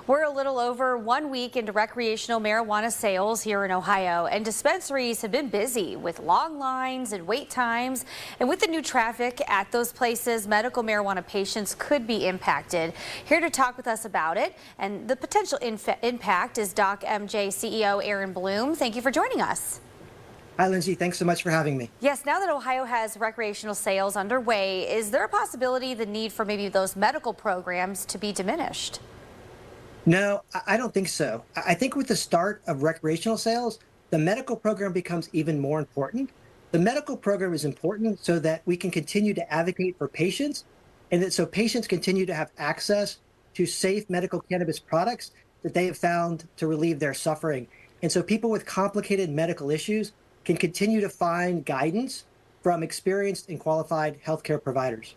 We're a little over 1 week into recreational marijuana sales here in Ohio, and dispensaries have been busy with long lines and wait times. And with the new traffic at those places, medical marijuana patients could be impacted. Here to talk with us about it and the potential impact is Doc MJ CEO Aaron Bloom. Thank you for joining us. Hi, Lindsay. Thanks so much for having me. Yes, now that Ohio has recreational sales underway, is there a possibility the need for maybe those medical programs to be diminished? No, I don't think so. I think with the start of recreational sales, the medical program becomes even more important. The medical program is important so that we can continue to advocate for patients and that so patients continue to have access to safe medical cannabis products that they have found to relieve their suffering. And so people with complicated medical issues can continue to find guidance from experienced and qualified healthcare providers.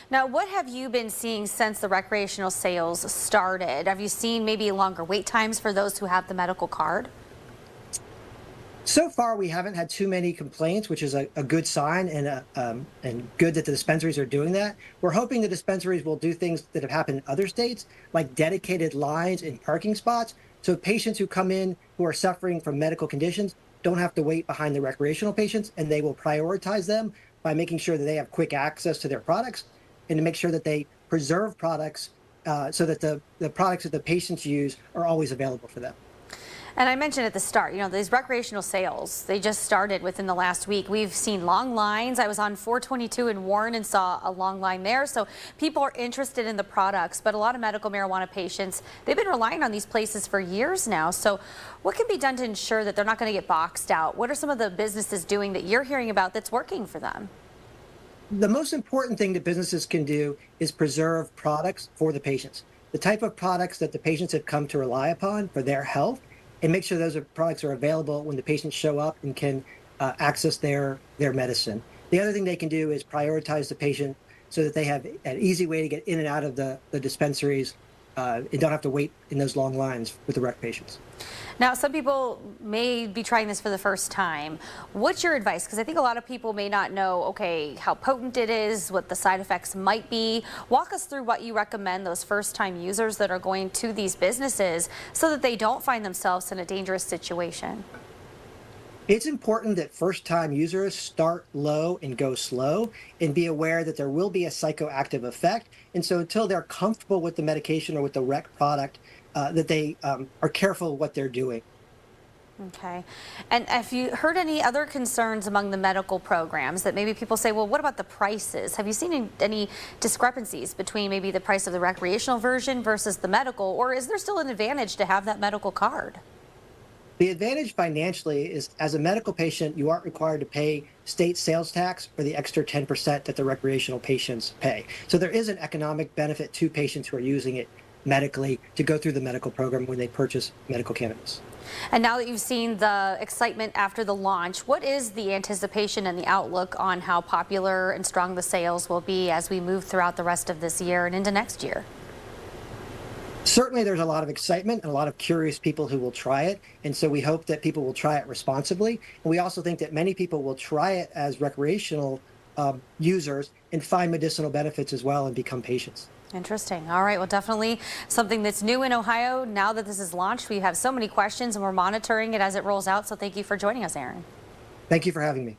Now, what have you been seeing since the recreational sales started? Have you seen maybe longer wait times for those who have the medical card? So far, we haven't had too many complaints, which is a good sign and good that the dispensaries are doing that. We're hoping the dispensaries will do things that have happened in other states, like dedicated lines and parking spots, so patients who come in who are suffering from medical conditions don't have to wait behind the recreational patients, and they will prioritize them by making sure that they have quick access to their products and to make sure that they preserve products so that the products that the patients use are always available for them. And I mentioned at the start, these recreational sales, they just started within the last week. We've seen long lines. I was on 422 in Warren and saw a long line there. So people are interested in the products, but a lot of medical marijuana patients, they've been relying on these places for years now. So what can be done to ensure that they're not going to get boxed out? What are some of the businesses doing that you're hearing about that's working for them? The most important thing that businesses can do is preserve products for the patients, the type of products that the patients have come to rely upon for their health, and make sure those products are available when the patients show up and can access their medicine. The other thing they can do is prioritize the patient so that they have an easy way to get in and out of the dispensaries and don't have to wait in those long lines with the rec patients. Now, some people may be trying this for the first time. What's your advice? Because I think a lot of people may not know, okay, how potent it is, what the side effects might be. Walk us through what you recommend those first-time users that are going to these businesses so that they don't find themselves in a dangerous situation. It's important that first-time users start low and go slow and be aware that there will be a psychoactive effect. And so until they're comfortable with the medication or with the rec product, that they are careful what they're doing. Okay. And have you heard any other concerns among the medical programs that maybe people say, well, what about the prices? Have you seen any discrepancies between maybe the price of the recreational version versus the medical, or is there still an advantage to have that medical card? The advantage financially is, as a medical patient, you aren't required to pay state sales tax for the extra 10% that the recreational patients pay. So there is an economic benefit to patients who are using it medically to go through the medical program when they purchase medical cannabis. And now that you've seen the excitement after the launch, what is the anticipation and the outlook on how popular and strong the sales will be as we move throughout the rest of this year and into next year? Certainly there's a lot of excitement and a lot of curious people who will try it. And so we hope that people will try it responsibly. And we also think that many people will try it as recreational users and find medicinal benefits as well and become patients. Interesting. All right. Well, definitely something that's new in Ohio. Now that this is launched, we have so many questions and we're monitoring it as it rolls out. So thank you for joining us, Aaron. Thank you for having me.